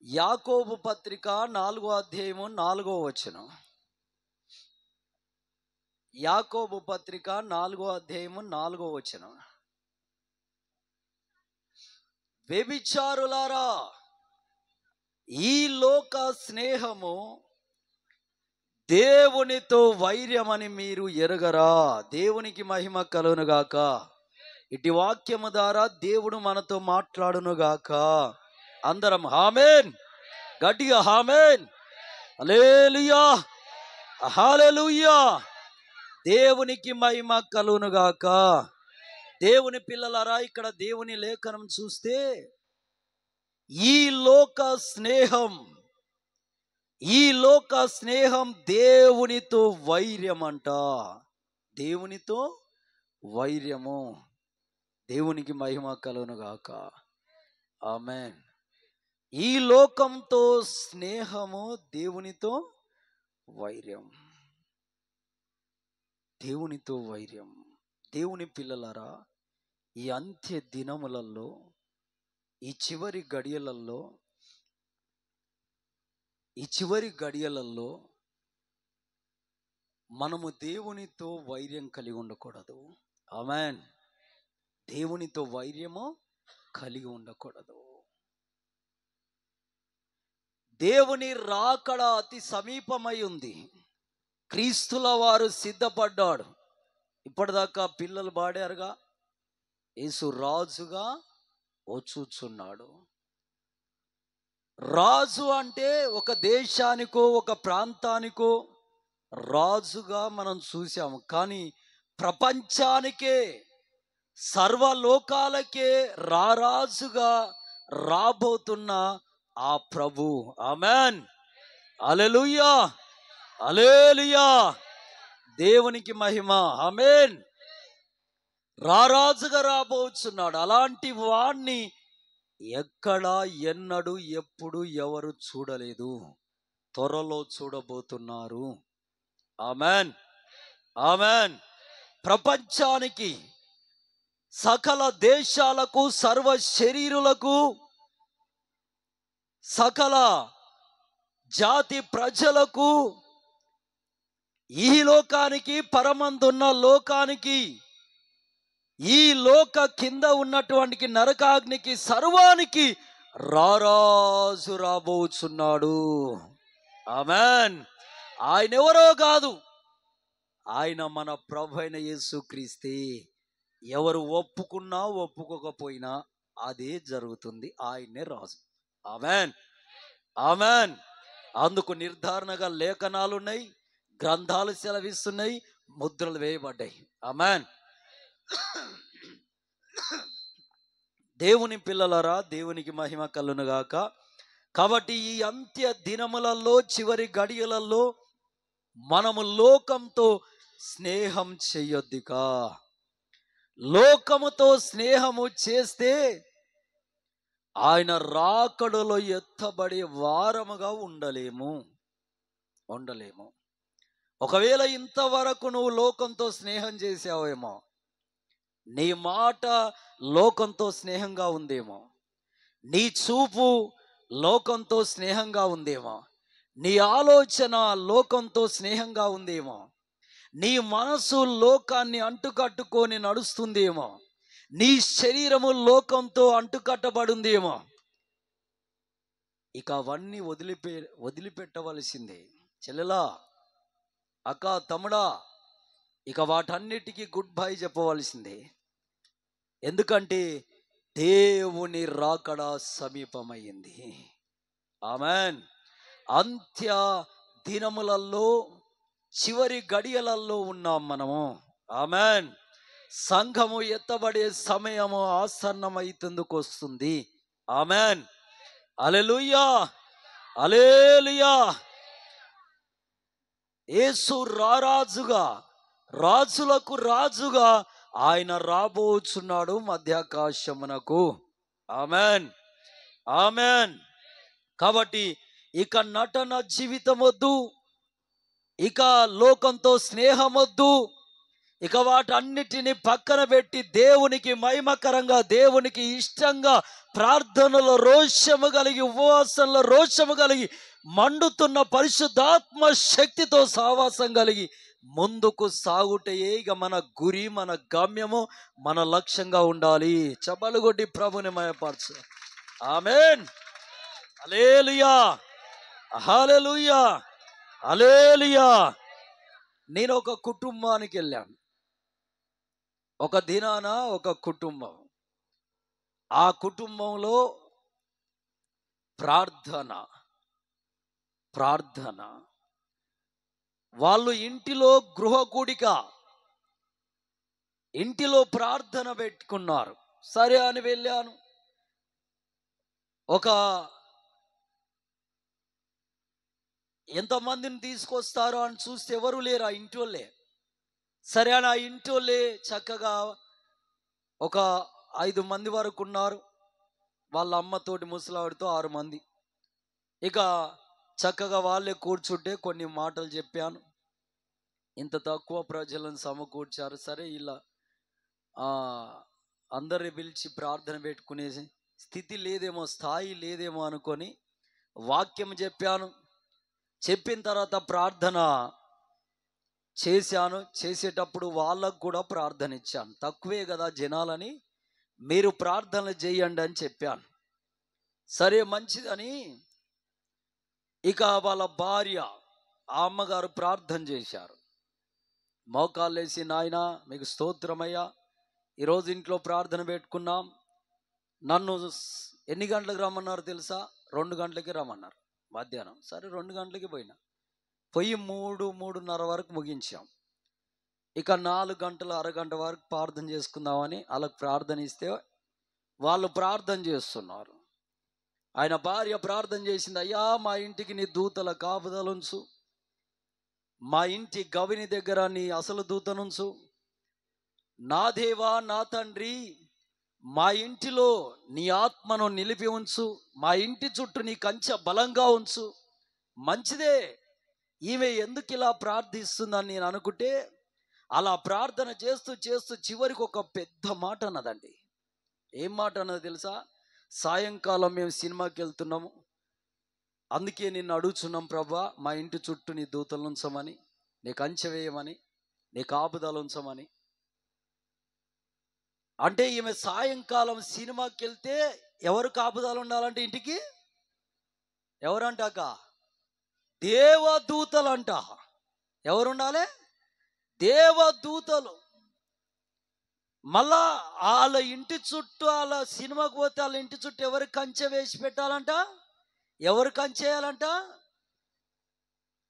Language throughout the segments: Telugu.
యాకోబు పత్రిక 4వ అధ్యాయము 4వ వచనం. యాకోబు పత్రిక 4వ అధ్యాయము 4వ వచనం. వ్యభిచారులారా, ఈ లోక స్నేహము దేవునితో వైర్యమని మీరు ఎరుగరా? దేవునికి మహిమ కలుగునుగాక. ఇటు వాక్యము ద్వారా దేవుడు మనతో మాట్లాడునుగాక. అందరం ఆమేన్, గట్టిగా ఆమేన్, హల్లెలూయా, హల్లెలూయా. దేవునికి మహిమ కలుగునుగాక. దేవుని పిల్లలారా, ఇక్కడ దేవుని లేఖనం చూస్తే ఈ లోక స్నేహం దేవునితో వైర్యం అంట. దేవునితో వైర్యము. దేవునికి మహిమ కలుగునుగాక. ఆమేన్. ఈ లోకంతో స్నేహము దేవునితో వైర్యం. దేవునితో వైర్యం. దేవుని పిల్లలారా, ఈ అంత్య దినములలో, ఈ చివరి గడియలలో మనము దేవునితో వైర్యం కలిగి ఉండకూడదు. ఆమేన్. దేవునితో వైర్యము కలిగి ఉండకూడదు. దేవుని రాకడ అతి సమీపమై ఉంది. క్రీస్తుల వారు సిద్ధపడ్డాడు. ఇప్పటిదాకా పిల్లలు పాడారుగా, యేసు రాజుగా వచ్చుచున్నాడు. రాజు అంటే ఒక దేశానికో ఒక ప్రాంతానికో రాజుగా మనం చూసాము. కానీ ప్రపంచానికే, సర్వలోకాలకే రారాజుగా రాబోతున్న ఆ ప్రభు. ఆమేన్, హల్లెలూయా, హల్లెలూయా. దేవునికి మహిమ. ఆమేన్. రారాజుగా రాబోతున్నాడు. అలాంటి వాణ్ణి ఎక్కడ, ఎన్నడూ, ఎప్పుడు ఎవరు చూడలేదు. త్వరలో చూడబోతున్నారు. ఆమేన్, ఆమేన్. ప్రపంచానికి, సకల దేశాలకు, సర్వ శరీరులకు, సకల జాతి ప్రజలకు, ఈ లోకానికి, పరమందున్న లోకానికి, ఈ లోక కింద ఉన్నటువంటి నరకాగ్నికి, సర్వానికి రారాజు రాబోచున్నాడు. ఆమేన్. ఆయన ఎవరో కాదు, ఆయన మన ప్రభువైన యేసుక్రీస్తే. ఎవరు ఒప్పుకున్నా ఒప్పుకోకపోయినా అదే జరుగుతుంది. ఆయనే రాజు. ఆమేన్, ఆమేన్. అందుకు నిర్ధారణగా లేఖనాలు ఉన్నాయి, గ్రంథాలు సెలవిస్తున్నాయి, ముద్రలు వేయబడ్డాయి. ఆమేన్. దేవుని పిల్లలారా, దేవునికి మహిమ కలుగునుగాక. కాబట్టి ఈ అంత్య దినములలో, చివరి గడియలలో మనము లోకంతో స్నేహం చెయ్యొద్దుగా. లోకముతో స్నేహము చేస్తే ఆయన రాకడలో ఎత్తబడే వారముగా ఉండలేము. ఒకవేళ ఇంతవరకు నువ్వు లోకంతో స్నేహం చేసావేమో, నీ మాట లోకంతో స్నేహంగా ఉందేమో, నీ చూపు లోకంతో స్నేహంగా ఉందేమో, నీ ఆలోచన లోకంతో స్నేహంగా ఉందేమో, నీ మనసు లోకాన్ని అంటుకట్టుకొని నడుస్తుందేమో, నీ శరీరము లోకంతో అంటుకట్టబడిందేమో. ఇక అవన్నీ వదిలిపెట్టవలసిందే. చెల్లెలా, అక్క, తమ్ముడా, ఇక వాటన్నిటికీ గుడ్ బై చెప్పవలసిందే. ఎందుకంటే దేవుని రాకడ సమీపమైంది. ఆమేన్. అంత్య దినములలో, చివరి గడియలలో ఉన్నాం మనము. ఆమేన్. సంఘము ఎత్తబడే సమయము ఆసన్నమైతందుకు వస్తుంది. ఆమేన్, హల్లెలూయా, హల్లెలూయా. యేసు రారాజుగా, రాజులకు రాజుగా ఆయన రాబోచున్నాడు మధ్యాకాశమునకు. ఆమేన్, ఆమేన్. కాబట్టి ఇక నటన జీవితం వద్దు, ఇక లోకంతో స్నేహం వద్దు, ఇక వాటన్నిటిని పక్కన పెట్టి దేవునికి మహిమకరంగా, దేవునికి ఇష్టంగా ప్రార్థనలో రోషము కలిగి, ఉపవాసంలో రోషము కలిగి, మండుతున్న పరిశుద్ధాత్మ శక్తితో సావాసం కలిగి ముందుకు సాగుటయే ఇక మన గురి, మన గమ్యము, మన లక్ష్యంగా ఉండాలి. చప్పలు కొట్టి ప్రభుని మయపరచు. ఆమేన్. హల్లెలూయా, హల్లెలూయా, హల్లెలూయా. నేను ఒక కుటుంబానికి వెళ్ళాను. ఒక దినాన ఒక కుటుంబం, ఆ కుటుంబంలో ప్రార్థన ప్రార్థన వాళ్ళు ఇంటిలో గృహ కూడిక, ఇంటిలో ప్రార్థన పెట్టుకున్నారు. సరే అని వెళ్ళాను. ఒక ఎంతమందిని తీసుకొస్తారో అని చూస్తే ఎవరు లేరు ఆ ఇంటి వాళ్ళే. సరే అని ఆ ఇంటి వాళ్ళే చక్కగా ఒక 5 మంది వరకు ఉన్నారు. వాళ్ళ అమ్మతోటి ముసలావిడితో 6 మంది. ఇక చక్కగా వాళ్ళే కూర్చుంటే కొన్ని మాటలు చెప్పాను. ఇంత తక్కువ ప్రజలను సమకూర్చారు. సరే ఇలా అందరిని పిలిచి ప్రార్థన పెట్టుకునే స్థితి లేదేమో, స్థాయి లేదేమో అనుకొని వాక్యం చెప్పాను. చెప్పిన తర్వాత ప్రార్థన చేశాను. చేసేటప్పుడు వాళ్ళకు కూడా ప్రార్థన ఇచ్చాను. తక్కువే కదా జనాలని, మీరు ప్రార్థనలు చేయండి అని చెప్పాను. సరే మంచిదని ఇక వాళ్ళ భార్య, ఆ అమ్మగారు ప్రార్థన చేశారు. మోకాళ్ళు వేసి, నాయనా మీకు స్తోత్రమయ్యా, ఈరోజు ఇంట్లో ప్రార్థన పెట్టుకున్నాం. నన్ను ఎన్ని గంటలకు రమ్మన్నారు తెలుసా? 2 గంటలకి రమ్మన్నారు మధ్యాహ్నం. సరే 2 గంటలకి పోయినా. పోయి 3-3:30 వరకు ముగించాం. ఇక 4 గంటలు, అరగంట వరకు ప్రార్థన చేసుకుందామని వాళ్ళకి ప్రార్థన ఇస్తే వాళ్ళు ప్రార్థన చేస్తున్నారు. ఆయన భార్య ప్రార్థన చేసింది, అయ్యా మా ఇంటికి నీ దూతల కాపుదలుంచు, మా ఇంటి గవిని దగ్గర నీ అసలు దూతనుంచు, నా దేవా నా తండ్రి మా ఇంటిలో నీ ఆత్మను నిలిపి ఉంచు, మా ఇంటి చుట్టూ నీ కంచె బలంగా ఉంచు. మంచిదే, ఈమె ఎందుకు ఇలా ప్రార్థిస్తుందని నేను అనుకుంటే, అలా ప్రార్థన చేస్తూ చేస్తూ చివరికి ఒక పెద్ద మాట అన్నదండి. ఏం మాట అన్నది తెలుసా? సాయంకాలం మేము సినిమాకి వెళ్తున్నాము, అందుకే నిన్ను అడుగుచున్నాం ప్రభా, మా ఇంటి చుట్టూ నీ దూతలు ఉంచమని, నీ కంచె వేయమని, నీ కాపుదలు ఉంచమని. అంటే ఈమె సాయంకాలం సినిమాకి వెళ్తే ఎవరు కాపుదలు ఉండాలంటే ఇంటికి? ఎవరంటాక? దేవదూతలంట. ఎవరు ఉండాలి? దేవదూతలు. మళ్ళా వాళ్ళ ఇంటి చుట్టూ, వాళ్ళ సినిమాకి పోతే వాళ్ళ ఇంటి చుట్టూ ఎవరు కంచె వేసి పెట్టాలంట? ఎవరు కంచేయాలంట?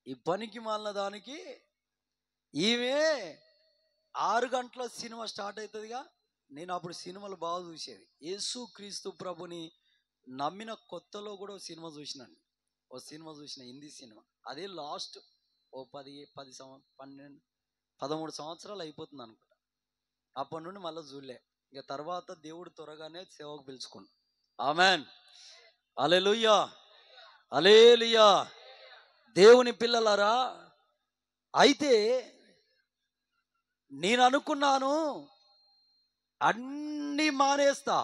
ఈ పనికి మాలిన దానికి ఈమె 6 గంటల సినిమా స్టార్ట్ అవుతుందిగా. నేను అప్పుడు సినిమాలు బాగా చూసేది. యేసు క్రీస్తు ప్రభుని నమ్మిన కొత్తలో కూడా ఓ సినిమా చూసినాను. ఓ సినిమా చూసిన, హిందీ సినిమా. అదే లాస్ట్ ఓ 13 సంవత్సరాలు అయిపోతుంది అనుకుంటా. అప్పటి నుండి మళ్ళీ చూడలే. ఇక తర్వాత దేవుడు త్వరగానే సేవకు పిలుచుకున్నాడు. ఆమెన్. హల్లెలూయా, హల్లెలూయా. దేవుని పిల్లలారా, అయితే నేను అనుకున్నాను అన్నీ మానేస్తా,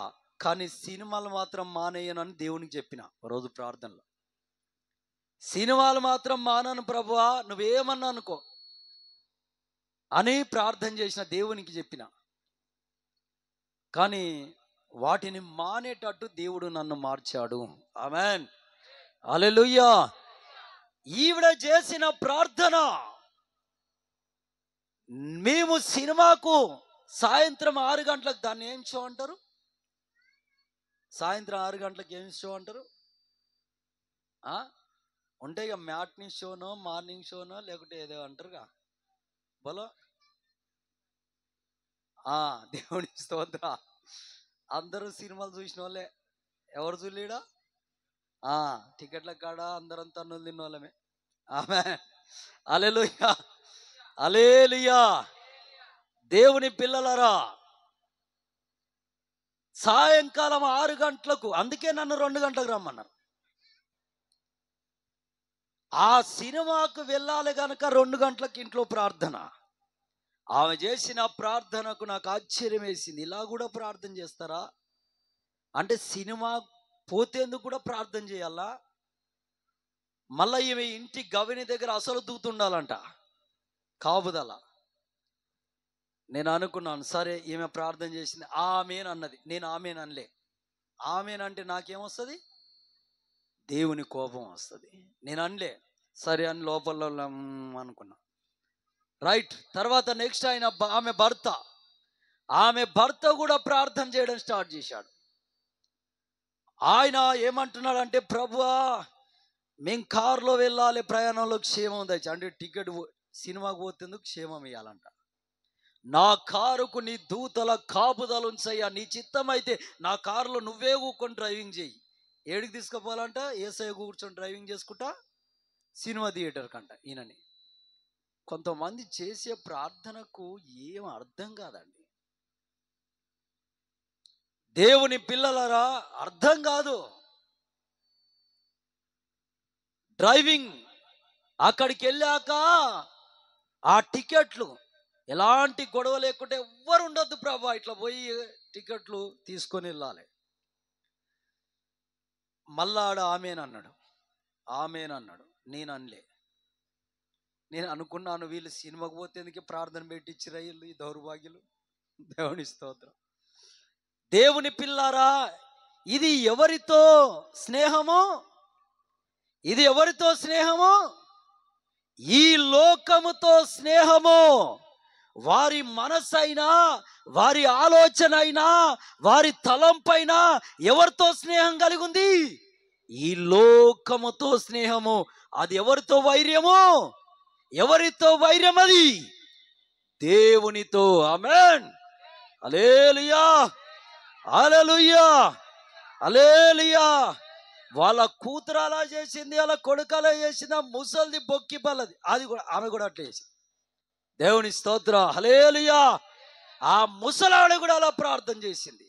కానీ సినిమాలు మాత్రం మానేయనని దేవునికి చెప్పిన రోజు ప్రార్థనలో. సినిమాలు మాత్రం మానను ప్రభువా, నువ్వేమన్నా అనుకో అని ప్రార్థన చేసిన, దేవునికి చెప్పిన. కానీ వాటిని మానేటట్టు దేవుడు నన్ను మార్చాడు. ఆమేన్, హల్లెలూయా. ఈవిడ చేసిన ప్రార్థన, మేము సినిమాకు సాయంత్రం 6 గంటలకు, దాన్ని ఏం షో అంటారు? సాయంత్రం 6 గంటలకు ఏం షో అంటారు? ఉంటాయి ఇక, మ్యాట్నీ షోనో మార్నింగ్ షోనో లేకుంటే ఏదో అంటారుగా. బలో దేవుని స్తోత్ర. అందరూ సినిమాలు చూసిన వాళ్ళే. ఎవరు చూడలేడా? టికెట్ల కాడ అందరం తన్నులు తిన్న వాళ్ళమే. ఆమేన్, హల్లెలూయా, హల్లెలూయా. దేవుని పిల్లలారా, సాయంకాలం 6 గంటలకు, అందుకే నన్ను 2 గంటలకు రమ్మన్నారు. ఆ సినిమాకు వెళ్ళాలి కనుక 2 గంటలకు ఇంట్లో ప్రార్థన. ఆమె చేసిన ప్రార్థనకు నాకు ఆశ్చర్యం వేసింది. ఇలా కూడా ప్రార్థన చేస్తారా? అంటే సినిమా పోతేందుకు కూడా ప్రార్థన చేయాలా? మళ్ళీ ఈమె ఇంటి గవిని దగ్గర అసలు దూతుండాలంట, కాపుదల. నేను అనుకున్నాను, సరే ఈమె ప్రార్థన చేసింది, ఆమెన్ అన్నది. నేను ఆమెన్ అనలే. ఆమెన్ అంటే నాకేమొస్తుంది? దేవుని కోపం వస్తుంది. నేను అనలే, సరే అని లోపల అనుకున్నా. రైట్. తర్వాత నెక్స్ట్ ఆమె భర్త కూడా ప్రార్థన చేయడం స్టార్ట్ చేశాడు. ఆయన ఏమంటున్నాడంటే, ప్రభువా మేము కారులో వెళ్ళాలి, ప్రయాణంలో క్షేమం తెచ్చి, అంటే టికెట్ సినిమాకు పోతేందుకు క్షేమం ఇవ్వాలంట. నా కారుకు నీ దూతల కాపుదల ఉంచయ్యా, నీ చిత్తం అయితే నా కారులో నువ్వే కూర్చొని డ్రైవింగ్ చేయి. ఏడికి తీసుకుపోవాలంట? ఏసయ్య కూర్చొని డ్రైవింగ్ చేసుకుంటా సినిమా థియేటర్ కంట ఈయనని. కొంతమంది చేసే ప్రార్థనకు ఏం అర్థం కాదండి. దేవుని పిల్లలరా, అర్థం కాదు. డ్రైవింగ్ అక్కడికి వెళ్ళాక ఆ టికెట్లు ఎలాంటి గొడవ లేకుంటే ఎవ్వరు ఉండొద్దు ప్రభా, ఇట్లా పోయి టికెట్లు తీసుకొని వెళ్ళాలి. మళ్ళా ఆడ ఆమెనన్నాడు. నేను అనలే. నేను అనుకున్నాను, వీళ్ళు సినిమాకు పోతేందుకే ప్రార్థన పెట్టించిరా వీళ్ళు, ఈ దౌర్భాగ్యులు. దేవుని స్తోత్రం. దేవుని పిల్లారా, ఇది ఎవరితో స్నేహము? ఈ లోకముతో స్నేహము. వారి మనసైనా, వారి ఆలోచన అయినా, వారి తలంపైనా ఎవరితో స్నేహం కలిగి ఉంది? ఈ లోకముతో స్నేహము. అది ఎవరితో వైర్యము? ఎవరితో వైర్యం? అది దేవునితో. ఆమేన్. హల్లెలూయా, హల్లెలూయా, హల్లెలూయా. వాళ్ళ కూతురు అలా చేసింది, వాళ్ళ కొడుకు అలా చేసింది, ముసలిది బొక్కి పల్లది, అది కూడా ఆమె కూడా అట్లా చేసింది. దేవుని స్తోత్రం, హల్లెలూయా. ఆ ముసలావిడ కూడా అలా ప్రార్థన చేసింది.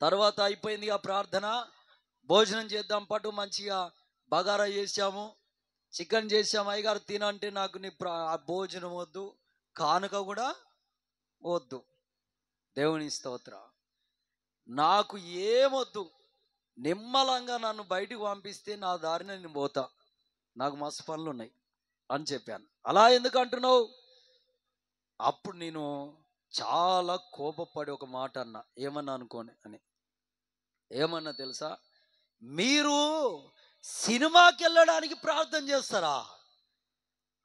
తర్వాత అయిపోయింది ఆ ప్రార్థన. భోజనం చేద్దాం పట్టు, మంచిగా బగారా చేసాము, చికెన్ చేసాము. అయ్యగారు తినంటే నాకు నీ భోజనం వద్దు, కానుక కూడా వద్దు. దేవుని స్తోత్రం. నాకు ఏమొద్దు, నిమ్మలంగా నన్ను బయటికి పంపిస్తే నా దారిని నేను పోతా, నాకు మస్తు పనులు ఉన్నాయి అని చెప్పాను. అలా ఎందుకు అంటున్నావు? అప్పుడు నేను చాలా కోపపడి ఒక మాట అన్నా. ఏమన్నా అనుకోని అని. ఏమన్నా తెలుసా? మీరు సినిమాకి వెళ్ళడానికి ప్రార్థన చేస్తారా?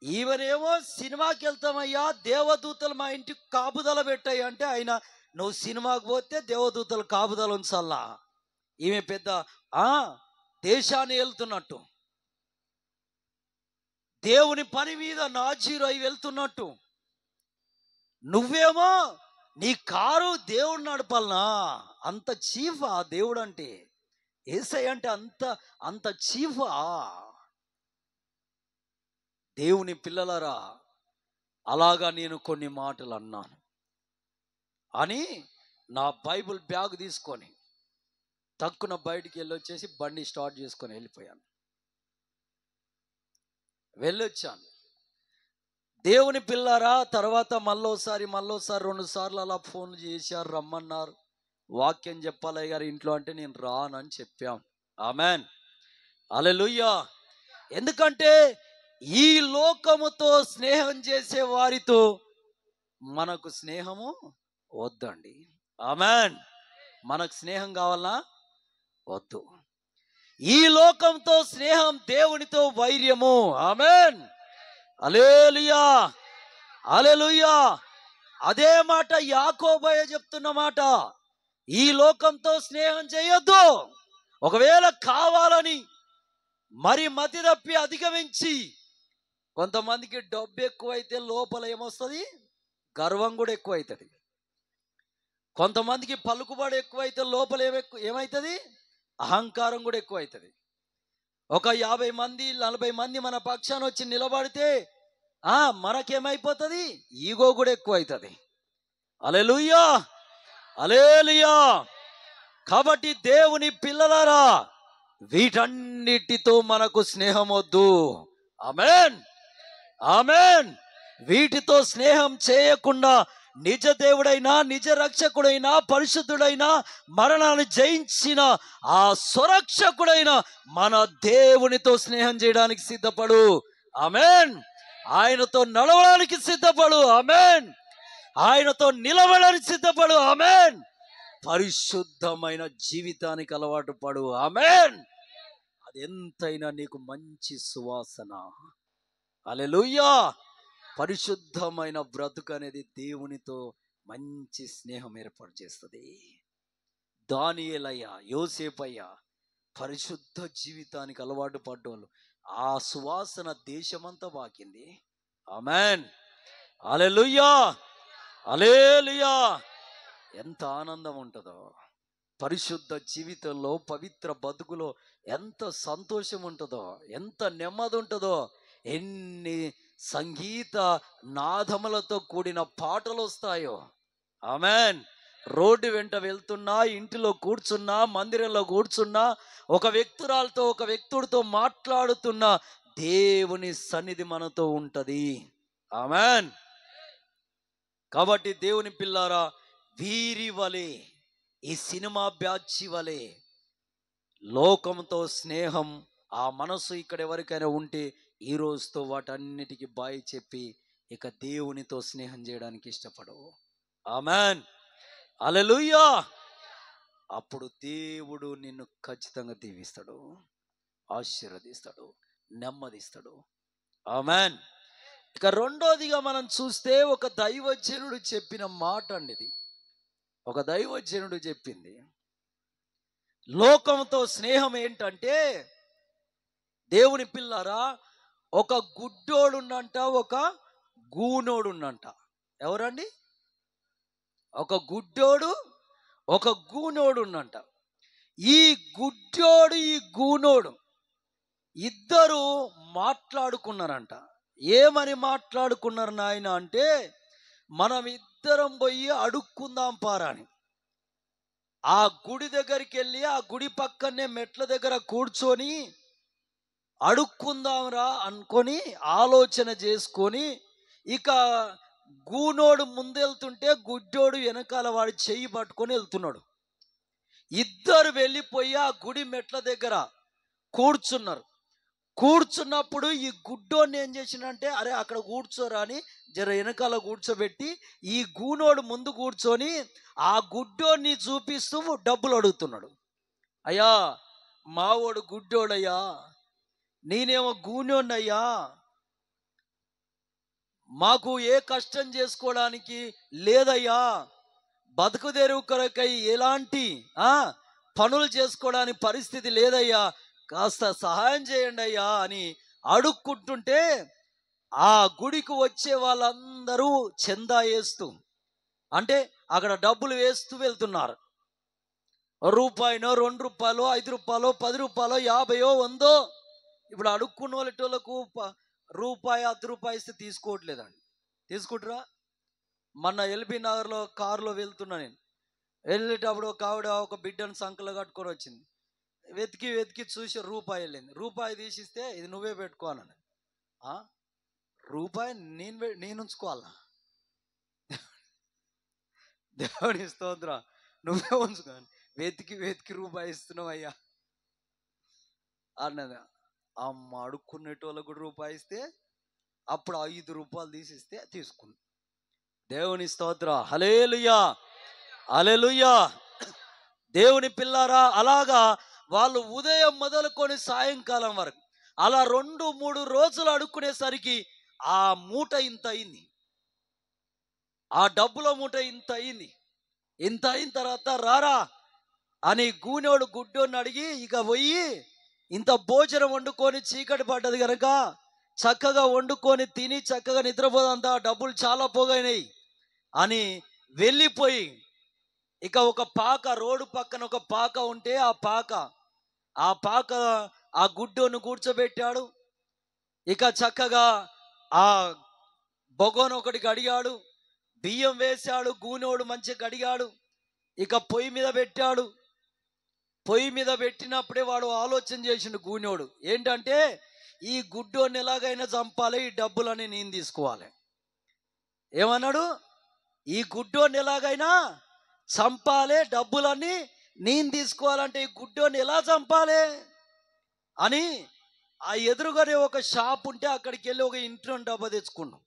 ఈవెనేమో సినిమాకి వెళ్తామయ్యా, దేవదూతలు మా ఇంటికి కాపుదల పెట్టాయి అంటే, ఆయన నువ్వు సినిమాకి పోతే దేవదూతలు కాపుదల ఉంచాలా? ఈమె పెద్ద దేశాన్ని వెళ్తున్నట్టు, దేవుని పని మీద నాజీరు అయి వెళ్తున్నట్టు, నువ్వేమో నీ కారు దేవుడు నడపాలనా? అంత చీఫా దేవుడు అంటే? యేసయ్య అంటే అంత చీఫా? దేవుని పిల్లలరా, అలాగా నేను కొన్ని మాటలు అన్నాను అని నా బైబిల్ బ్యాగ్ తీసుకొని తక్కున బయటికి వెళ్ళొచ్చేసి బండి స్టార్ట్ చేసుకొని వెళ్ళొచ్చాను. దేవుని పిల్లారా, తర్వాత మళ్ళోసారి 2 సార్లు అలా ఫోన్ చేశారు, రమ్మన్నారు, వాక్యం చెప్పాలయ్య గారు ఇంట్లో అంటే నేను రానని చెప్పాం. ఆమెన్, హల్లెలూయా. ఎందుకంటే ఈ లోకముతో స్నేహం చేసే వారితో మనకు స్నేహము వద్దండి. ఆమెన్. మనకు స్నేహం కావాలా? వద్దు. ఈ లోకంతో స్నేహం, దేవునితో వైర్యము. ఆమెన్, హల్లెలూయా, హల్లెలూయా. అదే మాట యాకోబయ్య చెప్తున్న మాట. ఈ లోకంతో స్నేహం చేయొద్దు. ఒకవేళ కావాలని మరి మతి తప్పి అధిగమించి, కొంతమందికి డబ్బు ఎక్కువైతే లోపల ఏమొస్తుంది? గర్వం కూడా ఎక్కువ అవుతుంది. కొంతమందికి పలుకుబడి ఎక్కువైతే లోపల ఏమవుతుంది? అహంకారం కూడా ఎక్కువ అవుతుంది. ఒక 50 మంది 40 మంది మన పక్షాన వచ్చి నిలబడితే మనకేమైపోతుంది? ఈగో కూడా ఎక్కువ అవుతుంది. హల్లెలూయా, హల్లెలూయా. కాబట్టి దేవుని పిల్లలారా, వీటన్నిటితో మనకు స్నేహం వద్దు. ఆమేన్, ఆమేన్. వీటితో స్నేహం చేయకుండా నిజ దేవుడైనా నిజ రక్షకుడైనా పరిశుద్ధుడైనా మరణాన్ని జయించిన ఆ సురక్షకుడైన మన దేవునితో స్నేహం చేయడానికి సిద్ధపడు. ఆమేన్. ఆయనతో నడవడానికి సిద్ధపడు. ఆమేన్. ఆయనతో నిలవడానికి సిద్ధపడు. ఆమేన్. పరిశుద్ధమైన జీవితానికి అలవాటు పడు. ఆమేన్. అది ఎంతైనా నీకు మంచి సువాసన. హల్లెలూయా. పరిశుద్ధమైన బ్రతుకు అనేది దేవునితో మంచి స్నేహం ఏర్పాటు చేస్తుంది. దానియేలయ్య, యోసేపయ్య పరిశుద్ధ జీవితానికి అలవాటు పడ్డోళ్ళు. ఆ సువాసన దేశమంతా పాకింది. ఆమేన్. హల్లెలూయా. హల్లెలూయా. ఎంత ఆనందం ఉంటుందో పరిశుద్ధ జీవితంలో, పవిత్ర బతుకులో ఎంత సంతోషం ఉంటుందో, ఎంత నెమ్మది ఉంటుందో. ఎన్ని సంగీత నాదములతో కూడిన పాటలు వస్తాయో. ఆమేన్. రోడ్డు వెంట వెళ్తున్నా, ఇంటిలో కూర్చున్నా, మందిరంలో కూర్చున్నా, ఒక వ్యక్తురాలతో ఒక వ్యక్తుడితో మాట్లాడుతున్నా దేవుని సన్నిధి మనతో ఉంటది. ఆమేన్. కాబట్టి దేవుని పిల్లారా, వీరి వలె, ఈ సినిమా బ్యాచి వలె లోకంతో స్నేహం ఆ మనసు ఇక్కడ ఎవరికైనా ఉంటే ఈ రోజుతో వాటన్నిటికీ బాయ్ చెప్పి ఇక దేవునితో స్నేహం చేయడానికి ఇష్టపడు. ఆమేన్. హల్లెలూయా. అప్పుడు దేవుడు నిన్ను ఖచ్చితంగా దీవిస్తాడు, ఆశీర్వదిస్తాడు, నెమ్మదిస్తాడు. ఆమేన్. ఇక రెండోదిగా మనం చూస్తే ఒక దైవజనుడు చెప్పిన మాట అండి ఇది. ఒక దైవజనుడు చెప్పింది లోకంతో స్నేహం ఏంటంటే, దేవుని పిల్లారా, ఒక గుడ్డోడున్నంట, ఒక గూనోడున్నంట. ఎవరండి? ఒక గుడ్డోడు, ఒక గూనోడు ఉన్నంట. ఈ గుడ్డోడు, ఈ గూనోడు ఇద్దరు మాట్లాడుకున్నారంట. ఏమని మాట్లాడుకున్నారు నాయన అంటే, మనం ఇద్దరం పోయి అడుక్కుందాం పారాని. ఆ గుడి దగ్గరికి వెళ్ళి ఆ గుడి పక్కనే మెట్ల దగ్గర కూర్చొని అడుక్కుందాంరా అనుకొని ఆలోచన చేసుకొని, ఇక గూనోడు ముందెళ్తుంటే గుడ్డోడు వెనకాల వాడి చెయ్యి పట్టుకొని వెళ్తున్నాడు. ఇద్దరు వెళ్ళిపోయి ఆ గుడి మెట్ల దగ్గర కూర్చున్నారు. కూర్చున్నప్పుడు ఈ గుడ్డోడిని ఏం చేసినంటే, అరే అక్కడ కూర్చోరా అని జర వెనకాల కూర్చోబెట్టి ఈ గూనోడు ముందు కూర్చొని ఆ గుడ్డోడిని చూపిస్తూ డబ్బులు అడుగుతున్నాడు. అయ్యా మావోడు గుడ్డోడయ్యా, నేనేమో గూనోడినయ్యా, మాకు ఏ కష్టం చేసుకోవడానికి లేదయ్యా, బతుకు తెరువు కొరకై ఎలాంటి పనులు చేసుకోవడానికి పరిస్థితి లేదయ్యా, కాస్త సహాయం చేయండి అయ్యా అని అడుక్కుంటుంటే ఆ గుడికి వచ్చే వాళ్ళందరూ చందా వేస్తూ, అంటే అక్కడ డబ్బులు వేస్తూ వెళ్తున్నారు. రూపాయినో, 2 రూపాయలు, 5 రూపాయలు, 10 రూపాయలు, 50, 100. ఇప్పుడు అడుక్కున్న వాళ్ళకి రూపాయి, 10 రూపాయలు ఇస్తే తీసుకోవట్లేదండి. తీసుకుంటారా? మొన్న ఎల్బీ నగర్లో కారులో వెళ్తున్నా నేను. వెళ్ళేటప్పుడు ఒక ఆవిడ ఒక బిడ్డను సంకలో కట్టుకొని వచ్చింది. వెతికి వెతికి చూసి రూపాయి వెళ్ళింది. రూపాయి తీసిస్తే ఇది నువ్వే పెట్టుకోవాలని. రూపాయి నేను ఉంచుకోవాలా? దేవుని స్తోత్రం. నువ్వే ఉంచుకోవాలి. వెతికి వెతికి రూపాయి ఇస్తున్నావు అయ్యా అన్నది. అమ్మ అడుక్కునేటోళ్ళకు కూడా రూపాయి ఇస్తే అప్పుడు 5 రూపాయలు తీసిస్తే తీసుకుంది. దేవుని స్తోత్రం. హల్లెలూయా. హల్లెలూయా. దేవుని పిల్లారా, అలాగా వాళ్ళు ఉదయం మొదలుకొని సాయంకాలం వరకు అలా 2-3 రోజులు అడుక్కునేసరికి ఆ మూట ఇంత అయింది. ఆ డబ్బుల మూట ఇంత అయింది. ఇంత అయిన తర్వాత రారా అని గూనోడు గుడ్డోని అడిగి, ఇక పోయి ఇంత భోజనం వండుకొని, చీకటి పడ్డది కనుక చక్కగా వండుకొని తిని చక్కగా నిద్రపోదంతా, డబ్బులు చాలా పోగైనాయి అని వెళ్ళిపోయి, ఇక ఒక పాక, రోడ్డు పక్కన ఒక పాక ఉంటే ఆ పాక ఆ గుడ్డోను కూర్చోబెట్టాడు. ఇక చక్కగా ఆ బొగోను ఒకటికి అడిగాడు, బియ్యం వేశాడు. గూనోడు మంచిగా కడిగాడు. ఇక పొయ్యి మీద పెట్టాడు. పొయ్యి మీద పెట్టినప్పుడే వాడు ఆలోచన చేసిండు గూనోడు. ఏంటంటే, ఈ గుడ్డోని ఎలాగైనా చంపాలి, ఈ డబ్బులని నేను తీసుకోవాలి. ఏమన్నాడు? ఈ గుడ్డోని ఎలాగైనా చంపాలి, డబ్బులన్నీ నేను తీసుకోవాలంటే ఈ గుడ్డోని ఎలా చంపాలి అని ఆ ఎదురుగానే ఒక షాప్ ఉంటే అక్కడికి వెళ్ళి ఒక ఇంట్లో డబ్బా తెచ్చుకున్నాం.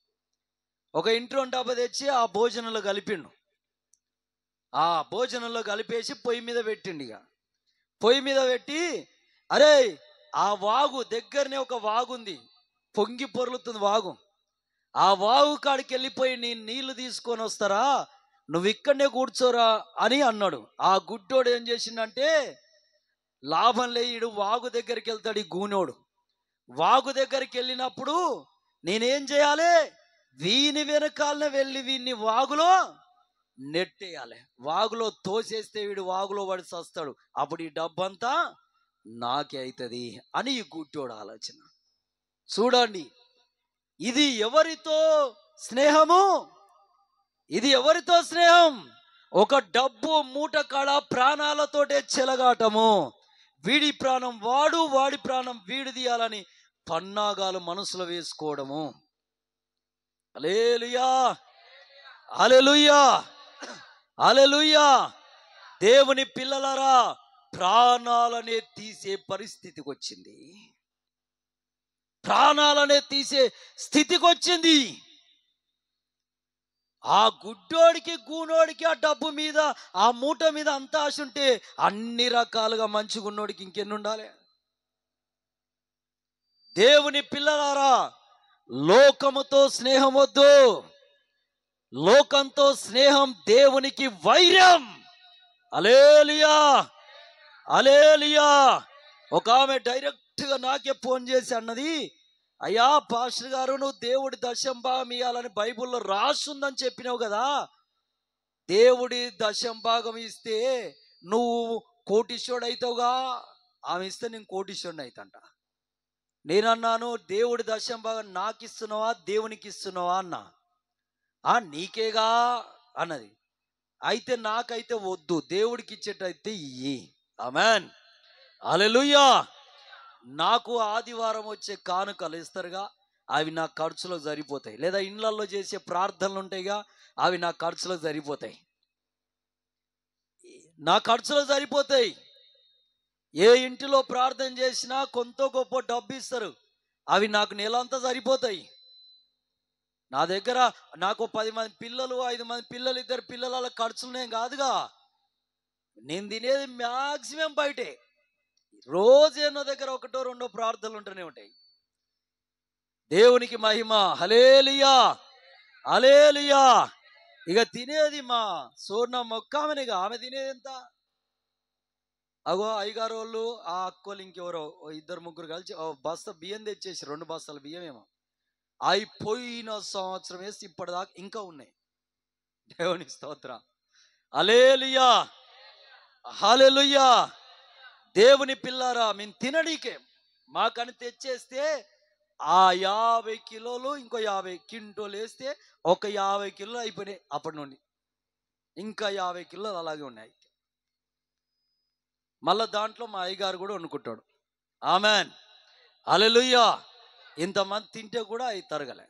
ఒక ఇంట్లో డబ్బా తెచ్చి ఆ భోజనంలో కలిపిండు. ఆ భోజనంలో కలిపేసి పొయ్యి మీద పెట్టిండు. ఇక పొయ్యి మీద పెట్టి, అరే ఆ వాగు దగ్గరనే ఒక వాగు ఉంది, పొంగి పొర్లుతుంది వాగు. ఆ వాగు కాడికి వెళ్ళిపోయి నేను నీళ్లు తీసుకొని వస్తారా, నువ్వు ఇక్కడనే కూర్చోరా అని అన్నాడు. ఆ గుడ్డోడు ఏం చేసిండంటే, లాభం లేడు, వాగు దగ్గరికి వెళ్తాడు. ఈ గూనోడు వాగు దగ్గరికి వెళ్ళినప్పుడు నేనేం చేయాలి, వీని వెనకాలనే వెళ్ళి వీడిని వాగులో నెట్టేయాలి. వాగులో తోసేస్తే వీడు వాగులో పడి చస్తాడు, అప్పుడు ఈ డబ్బంతా నాకే అవుతుంది అని ఈ గుడ్డోడు ఆలోచన. చూడండి, ఇది ఎవరితో స్నేహము, ఇది ఎవరితో స్నేహం? ఒక డబ్బు మూట కాడ ప్రాణాలతోటే చెలగాటము. వీడి ప్రాణం వాడు, వాడి ప్రాణం వీడు తీయాలని పన్నాగాలు మనసులో వేసుకోవడము. హల్లెలూయా, హల్లెలూయా, హల్లెలూయా. దేవుని పిల్లలారా, ప్రాణాలనే తీసే పరిస్థితికి వచ్చింది, ప్రాణాలనే తీసే స్థితికి వచ్చింది. ఆ గుడ్డోడికి గూనోడికి ఆ డబ్బు మీద, ఆ మూట మీద అంత ఆశ ఉంటే అన్ని రకాలుగా మంచిగున్నోడికి ఇంకెన్ని ఉండాలి? దేవుని పిల్లలారా, లోకముతో స్నేహం వద్దు. లోకంతో స్నేహం దేవునికి వైరం. హల్లెలూయా, హల్లెలూయా. ఒక ఆమె డైరెక్ట్గా నాకే ఫోన్ చేసి అన్నది, అయ్యా పాస్టర్ గారు, నువ్వు దేవుడి దశంభాగం ఇవ్వాలని బైబిల్లో రాసుందని చెప్పినావు కదా, దేవుడి దశంభాగం ఇస్తే నువ్వు కోటీశ్వరుడు అవుతావుగా. ఆమె ఇస్తే నేను కోటీశ్వరుడు అవుతాంట. నేనన్నాను, దేవుడి దశంభాగం నాకు ఇస్తున్నావా దేవునికి ఇస్తున్నావా అన్నా. నీకేగా అన్నది. అయితే నాకైతే వద్దు, దేవుడికి ఇచ్చేటైతే ఇయ్యి. ఆమెన్, హల్లెలూయా. నాకు ఆదివారం వచ్చే కానుకలు ఇస్తారుగా, అవి నా ఖర్చులో సరిపోతాయి. లేదా ఇళ్ళల్లో చేసే ప్రార్థనలు ఉంటాయిగా, అవి నా ఖర్చులో సరిపోతాయి, నా ఖర్చులో సరిపోతాయి. ఏ ఇంటిలో ప్రార్థన చేసినా కొంత గొప్ప డబ్బు ఇస్తారు, అవి నాకు నెలంతా సరిపోతాయి. నా దగ్గర నాకు 10 మంది పిల్లలు, 5 మంది పిల్లలు, 2 పిల్లల ఖర్చులనే కాదుగా. నేను తినేది మ్యాక్సిమం బయటే. రోజు ఎన్నో దగ్గర ఒకటో రెండో ప్రార్థనలు ఉంటూనే ఉంటాయి. దేవునికి మహిమ. హల్లెలూయా, హల్లెలూయా. ఇక తినేది మా సోర్ణ మొక్కామనిగా, ఆమె తినేది ఎంత? అగో అయ్యగారు వాళ్ళు, ఆ అక్కోళ్ళు, ఇంకెవరో 2-3 కలిసి బస్తా బియ్యం తెచ్చేసి, 2 బస్తాల బియ్యం ఏమో అయిపోయిన సంవత్సరం వేసి ఇప్పటిదాకా ఇంకా ఉన్నాయి. దేవునికి స్తోత్రం. హల్లెలూయా, హల్లెలూయా. దేవుని పిల్లారా, మేము తిననీకే మాకని తెచ్చేస్తే ఆ 50 కిలోలు ఇంకో 50 క్వింటోలు వేస్తే ఒక 50 కిలోలు అయిపోయినాయి. అప్పటి నుండి ఇంకా 50 కిలోలు అలాగే ఉన్నాయి. మళ్ళా దాంట్లో మా అయ్యగారు కూడా వండుకుంటాడు. ఆమెన్, హల్లెలూయా. ఇంతమంది తింటే కూడా అవి తరగలే.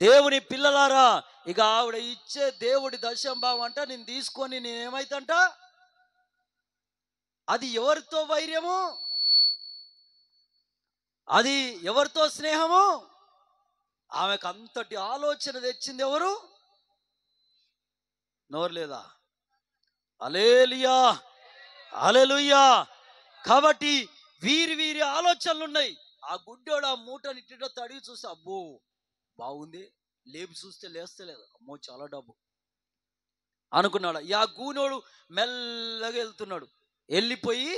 దేవుని పిల్లలారా, ఇక ఆవిడ ఇచ్చే దేవుడి దశంభావం అంట నేను తీసుకొని నేనేమైతంట, అది ఎవరితో వైర్యము, అది ఎవరితో స్నేహము? ఆమెకు అంతటి ఆలోచన తెచ్చింది ఎవరు? నోరు లేదా? హల్లెలూయా, హల్లెలూయా. కాబట్టి వీరి ఆలోచనలు ఉన్నాయి. ఆ గుడ్డోడు ఆ మూటని ఇట్టితో తడిగి చూస్తే, అబ్బో బాగుంది, లేపి చూస్తే లేస్తలేదు, అమ్మో చాలా డబ్బు అనుకున్నాడు. ఆ గూనోడు మెల్లగా వెళ్తున్నాడు. వెళ్ళిపోయి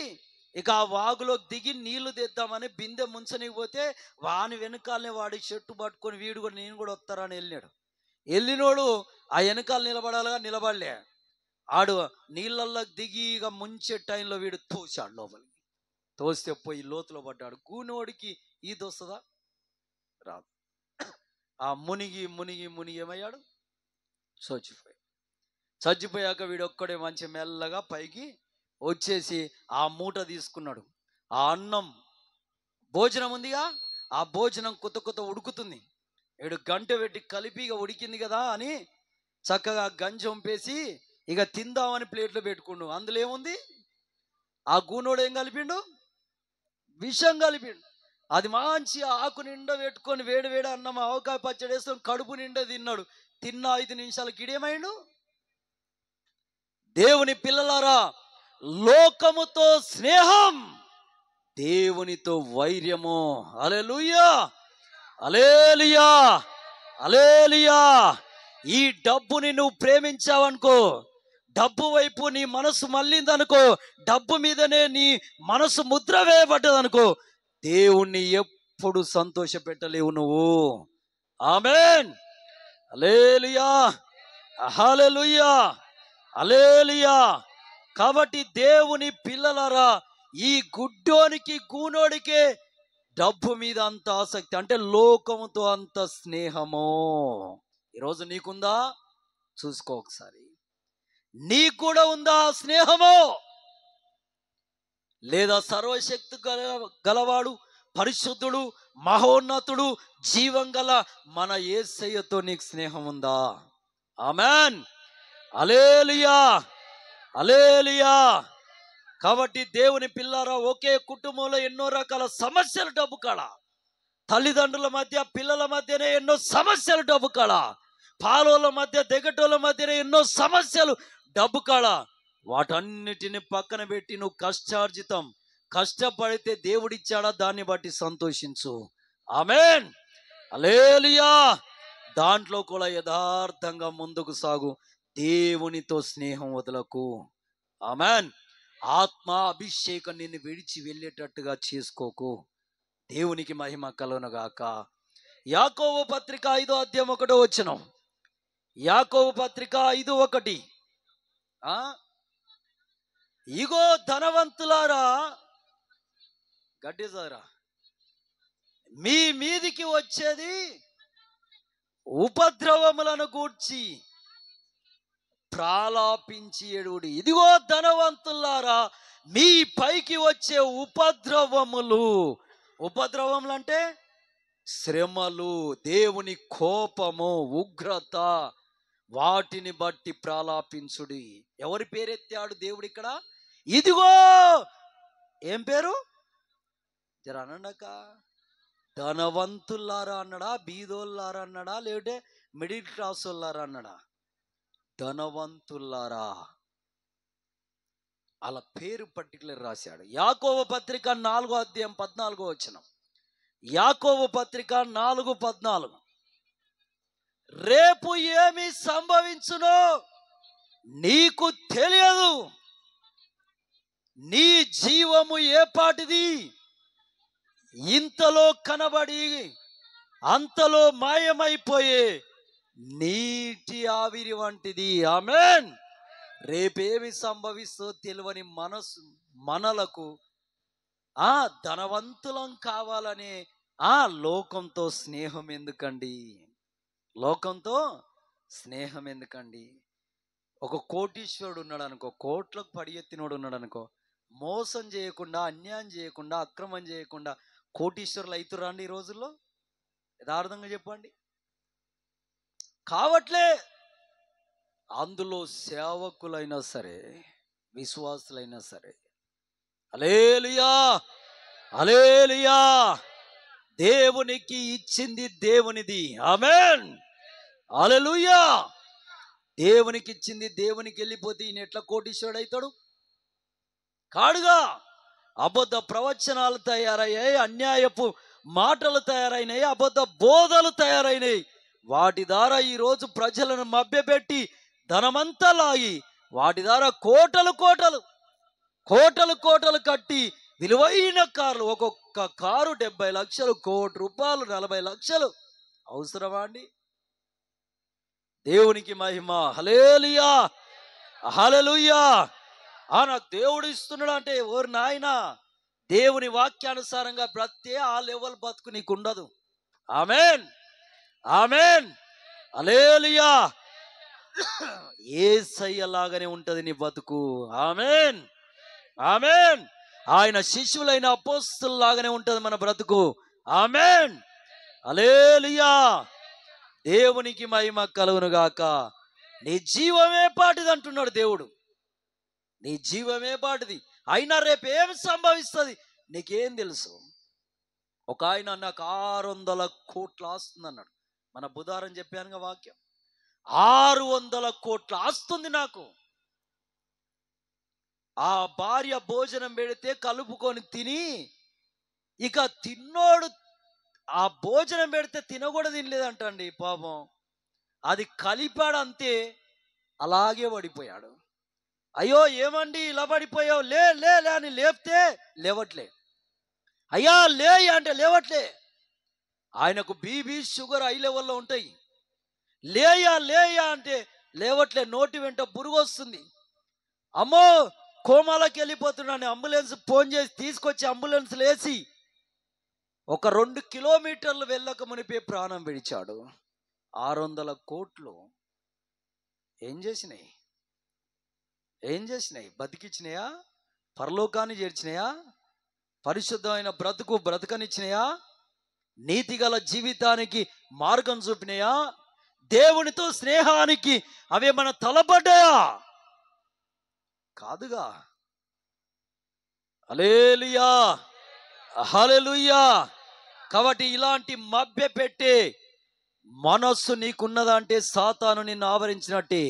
ఇక ఆ వాగులో దిగి నీళ్లు తెద్దామని బిందె ముంచనిపోతే వాని వెనకాలనే వాడి చెట్టు పట్టుకొని వీడు కూడా నేను కూడా వస్తారని వెళ్ళినాడు. వెళ్ళినోడు ఆ వెనకాల నిలబడాలిగా, నిలబడలే. ఆడు నీళ్ళల్లో దిగి ఇక ముంచే టైంలో వీడు తోసాడు లోపలికి. తోస్తే పోయి లోతులో పడ్డాడు. గూనోడికి ఈత వస్తుందా? రాదు. ఆ మునిగి మునిగి మునిగి ఏమయ్యాడు? చచ్చిపోయాక వీడు ఒక్కడే మంచి మెల్లగా పైకి వచ్చేసి ఆ మూట తీసుకున్నాడు. ఆ అన్నం భోజనం ఉందిగా, ఆ భోజనం కొత్త కొత్త ఉడుకుతుంది. వీడు గంట పెట్టి కలిపి ఇక ఉడికింది కదా అని చక్కగా గంజి వంపేసి ఇక తిందామని ప్లేట్లో పెట్టుకుండు. అందులో ఏముంది? ఆ గూనోడు ఏం కలిపిండు? విషం కలిపిండు. అది మంచి ఆకు నిండా పెట్టుకొని వేడి వేడి అన్నం ఆవకాయ పచ్చడి వేసుకొని కడుపు నిండా తిన్నాడు. తిన్న 5 నిమిషాలకి ఇడేమైండు? దేవుని పిల్లలారా, లోకముతో స్నేహం, దేవునితో వైర్యము. హల్లెలూయా, హల్లెలూయా, హల్లెలూయా. ఈ డబ్బుని నువ్వు ప్రేమించావనుకో, డబ్బు వైపు నీ మనసు మళ్ళిందనుకో, డబ్బు మీదనే నీ మనసు ముద్ర వేయబడ్డదనుకో, దేవుణ్ణి ఎప్పుడు సంతోష పెట్టలేవు నువ్వు. ఆమేన్, హల్లెలూయా, హల్లెలూయా, హల్లెలూయా. కాబట్టి దేవుని పిల్లలారా, ఈ గుడ్డోనికి గూనోడికే డబ్బు మీద అంత ఆసక్తి, అంటే లోకముతో అంత స్నేహము. ఈరోజు నీకుందా? చూసుకో ఒకసారి. నీకు కూడా ఉందా స్నేహము? లేదా సర్వశక్తి గలవాడు, పరిశుద్ధుడు, మహోన్నతుడు, జీవం గల మన యేసయ్యతో నీకు స్నేహం ఉందా? ఆమేన్, హల్లెలూయా, హల్లెలూయా. కాబట్టి దేవుని పిల్లారా, ఒకే కుటుంబంలో ఎన్నో రకాల సమస్యలు డబ్బు కాడ, తల్లిదండ్రుల మధ్య పిల్లల మధ్యనే ఎన్నో సమస్యలు డబ్బు కాడ, పాలోల మధ్య దిగటోళ్ళ మధ్యనే ఎన్నో సమస్యలు డబ్బు కాడ. వాటన్నిటిని పక్కన పెట్టి నువ్వు కష్టార్జితం, కష్టపడితే దేవుడిచ్చాడా దాన్ని బట్టి సంతోషించు. ఆమేన్, హల్లెలూయా. దాంట్లో కూడా యథార్థంగా ముందుకు సాగు. దేవునితో స్నేహం వదలకు. ఆమేన్. ఆత్మ అభిషేకం నిన్ను విడిచి వెళ్ళేటట్టుగా చేసుకోకు. దేవునికి మహిమ కలుగునుగాక. యాకోబు పత్రిక 5:1. యాకోబు పత్రిక 5:1. ఇగో ధనవంతులారా, గడ్డిసారా, మీ మీదికి వచ్చేది ఉపద్రవములను గూర్చి ప్రాలాపించి ఏడుడి. ఇదిగో ధనవంతులారా, మీ పైకి వచ్చే ఉపద్రవములు. ఉపద్రవములు అంటే శ్రమలు, దేవుని కోపము, ఉగ్రత, వాటిని బట్టి ప్రాలాపించుడి. ఎవరి పేరెత్తాడు దేవుడు ఇక్కడ? ఇదిగో. ఏం పేరు? జర అనండక. ధనవంతులారా అన్నాడా, బీదోళ్ళారా అన్నాడా, లేదంటే మిడిల్ క్లాస్ వాళ్ళారా అన్నాడా? ధనవంతులారా, అలా పేరు పర్టికులర్ రాశాడు. యాకోబు పత్రిక 4:14. యాకోబు పత్రిక 4:14. రేపు ఏమి సంభవించునో నీకు తెలియదు, నీ జీవము ఏపాటిది, ఇంతలో కనబడి అంతలో మాయమైపోయే నీటి ఆవిరి వంటిది. ఆమేన్. రేపేమి సంభవిస్తో తెలియని మనలకు ధనవంతులం కావాలనే లోకంతో స్నేహం ఎందుకండి? లోకంతో స్నేహం ఎందుకండి? ఒక కోటీశ్వరుడు ఉన్నాడు అనుకో, కోట్లకు పడియెత్తినోడు ఉన్నాడు అనుకో, మోసం చేయకుండా, అన్యాయం చేయకుండా, అక్రమం చేయకుండా కోటీశ్వరులు అవుతురండి ఈ రోజుల్లో? యథార్థంగా చెప్పండి. కావట్లే. అందులో సేవకులైనా సరే, విశ్వాసులైనా సరే, హల్లెలూయా, హల్లెలూయా. దేవునికి ఇచ్చింది దేవునిది. ఆమేన్, హల్లెలూయా. దేవునికి ఇచ్చింది దేవునికి వెళ్ళిపోతే ఈయన ఎట్లా కోటీశ్వరుడు అవుతాడు? కాడుగా. అబద్ధ ప్రవచనాలు తయారయ్యాయి, అన్యాయపు మాటలు తయారైనాయి, అబద్ధ బోధలు తయారైనాయి. వాటి ద్వారా ఈరోజు ప్రజలను మభ్యపెట్టి ధనమంతా లాగి, వాటి ద్వారా కోటలు కోటలు కోటలు కోటలు కట్టి విలువైన కార్లు, ఒక్కొక్క కారు 70 లక్షలు, ₹1,00,00,000, 40 లక్షలు. అవసరమా అండి? దేవునికి మహిమ. హల్లెలూయా, హల్లెలూయా. నాకు దేవుడు ఇస్తున్నాడు అంటే, ఓరి నాయనా, దేవుని వాక్యానుసారంగా బ్రతికే ఆ లెవెల్ బతుకు నీకు ఉండదు. ఆమేన్, ఆమేన్, హల్లెలూయా. యేసయ్యలాగానే ఉంటది నీ బతుకు. ఆమేన్, ఆమేన్. ఆయన శిష్యులైన అపోస్తలులాగానే ఉంటది మన బ్రతుకు. ఆమేన్, హల్లెలూయా. దేవునికి మహిమ కలుగును గాక. నీ జీవమే పాటిది అంటున్నాడు దేవుడు. నీ జీవమే పాటిది. అయినా రేపు ఏం సంభవిస్తుంది నీకేం తెలుసు? ఒక ఆయన నాకు 600 కోట్ల ఆస్తుంది అన్నాడు. మన బుధారం చెప్పానుగా వాక్యం. 600 కోట్ల ఆస్తుంది నాకు. ఆ భార్య భోజనం పెడితే కలుపుకొని తిని, ఇక తిన్నోడు ఆ భోజనం పెడితే తినకూడదు తినలేదంటండి పాపం. అది కలిపాడు అంతే, అలాగే పడిపోయాడు. అయ్యో ఏమండి ఇలా పడిపోయావు, లే లే లే అని లేపితే లేవట్లే. అయ్యా లే అంటే లేవట్లే. ఆయనకు బీపీ షుగర్ హై లెవెల్లో ఉంటాయి. లేయా లేయా అంటే లేవట్లే. నోటి వెంట పురుగు వస్తుంది. అమ్మో కోమాలకి వెళ్ళిపోతున్నాను. అంబులెన్స్ ఫోన్ చేసి తీసుకొచ్చి అంబులెన్స్ లేచి ఒక 2 కిలోమీటర్లు వెళ్ళక మునిపే ప్రాణం విడిచాడు. 600 కోట్లు ఏం చేసినాయి? ఏం చేసినాయి? బతికిచ్చినాయా? పరలోకాన్ని చేర్చినాయా? పరిశుద్ధమైన బ్రతకనిచ్చినాయా? నీతిగల జీవితానికి మార్గం చూపినాయా? దేవునితో స్నేహానికి అవేమన్నా తలపడ్డాయా? కాదుగా. హల్లెలూయా, హల్లెలూయా. కాబట్టి ఇలాంటి మభ్య పెట్టే మనస్సు నీకున్నదంటే సాతాను నిన్ను ఆవరించినట్టే.